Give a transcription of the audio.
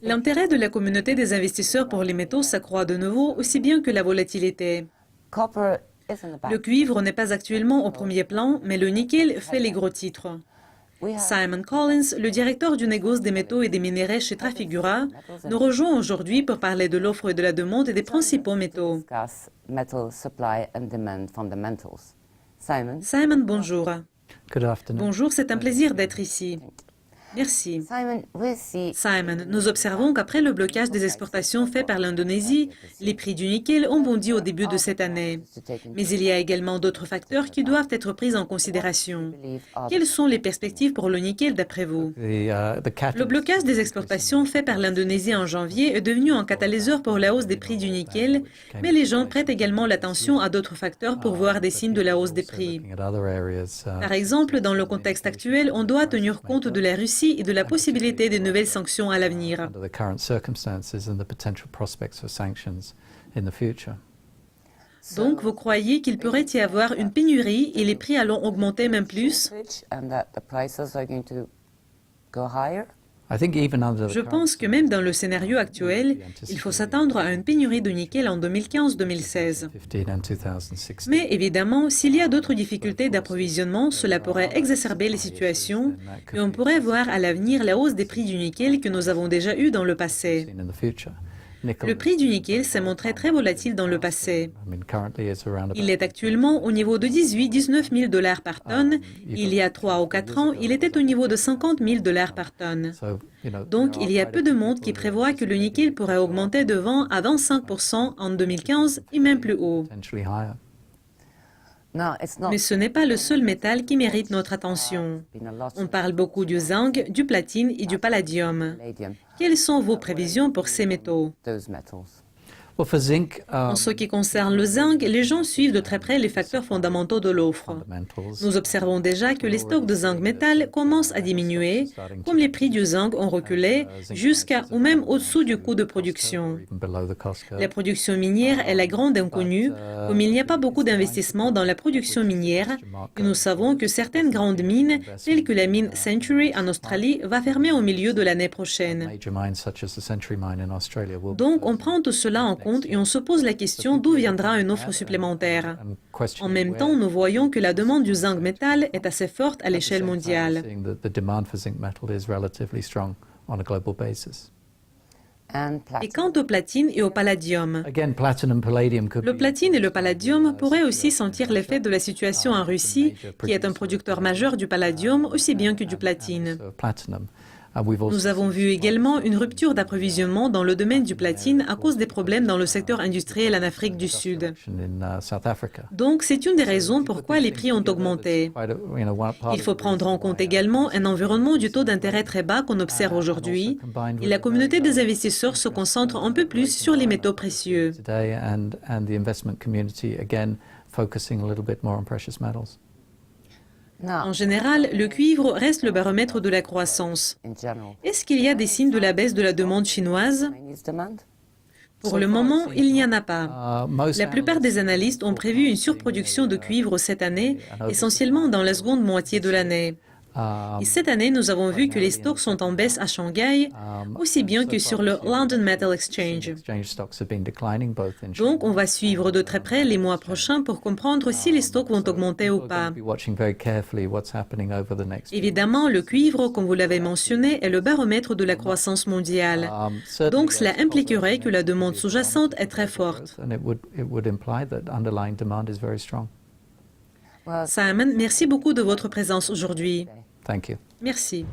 L'intérêt de la communauté des investisseurs pour les métaux s'accroît de nouveau, aussi bien que la volatilité. Le cuivre n'est pas actuellement au premier plan, mais le nickel fait les gros titres. Simon Collins, le directeur du négoce des métaux et des minéraux chez Trafigura, nous rejoint aujourd'hui pour parler de l'offre et de la demande des principaux métaux. Simon, bonjour. Bonjour, c'est un plaisir d'être ici. Merci. Simon, nous observons qu'après le blocage des exportations fait par l'Indonésie, les prix du nickel ont bondi au début de cette année. Mais il y a également d'autres facteurs qui doivent être pris en considération. Quelles sont les perspectives pour le nickel d'après vous? Le blocage des exportations fait par l'Indonésie en janvier est devenu un catalyseur pour la hausse des prix du nickel, mais les gens prêtent également l'attention à d'autres facteurs pour voir des signes de la hausse des prix. Par exemple, dans le contexte actuel, on doit tenir compte de la Russie et de la possibilité de nouvelles sanctions à l'avenir. Donc, vous croyez qu'il pourrait y avoir une pénurie et les prix allont augmenter même plus? Je pense que même dans le scénario actuel, il faut s'attendre à une pénurie de nickel en 2015-2016. Mais évidemment, s'il y a d'autres difficultés d'approvisionnement, cela pourrait exacerber les situations et on pourrait voir à l'avenir la hausse des prix du nickel que nous avons déjà eu dans le passé. Le prix du nickel s'est montré très volatile dans le passé. Il est actuellement au niveau de 18-19 000 $ par tonne. Il y a 3 ou 4 ans, il était au niveau de 50 000 $ par tonne. Donc, il y a peu de monde qui prévoit que le nickel pourrait augmenter de 20 à 25% en 2015 et même plus haut. Mais ce n'est pas le seul métal qui mérite notre attention. On parle beaucoup du zinc, du platine et du palladium. Quelles sont vos prévisions pour ces métaux? En ce qui concerne le zinc, les gens suivent de très près les facteurs fondamentaux de l'offre. Nous observons déjà que les stocks de zinc métal commencent à diminuer, comme les prix du zinc ont reculé, jusqu'à ou même au-dessous du coût de production. La production minière est la grande inconnue, comme il n'y a pas beaucoup d'investissement dans la production minière, et nous savons que certaines grandes mines, telles que la mine Century en Australie, va fermer au milieu de l'année prochaine. Donc, on prend tout cela en compte et on se pose la question d'où viendra une offre supplémentaire. En même temps, nous voyons que la demande du zinc métal est assez forte à l'échelle mondiale. Et quant au platine et au palladium? Le platine et le palladium pourraient aussi sentir l'effet de la situation en Russie, qui est un producteur majeur du palladium aussi bien que du platine. Nous avons vu également une rupture d'approvisionnement dans le domaine du platine à cause des problèmes dans le secteur industriel en Afrique du Sud. Donc, c'est une des raisons pourquoi les prix ont augmenté. Il faut prendre en compte également un environnement du taux d'intérêt très bas qu'on observe aujourd'hui, et la communauté des investisseurs se concentre un peu plus sur les métaux précieux. En général, le cuivre reste le baromètre de la croissance. Est-ce qu'il y a des signes de la baisse de la demande chinoise? Pour le moment, il n'y en a pas. La plupart des analystes ont prévu une surproduction de cuivre cette année, essentiellement dans la seconde moitié de l'année. Et cette année, nous avons vu que les stocks sont en baisse à Shanghai, aussi bien que sur le London Metal Exchange. Donc, on va suivre de très près les mois prochains pour comprendre si les stocks vont augmenter ou pas. Évidemment, le cuivre, comme vous l'avez mentionné, est le baromètre de la croissance mondiale. Donc, cela impliquerait que la demande sous-jacente est très forte. Simon, merci beaucoup de votre présence aujourd'hui. Merci.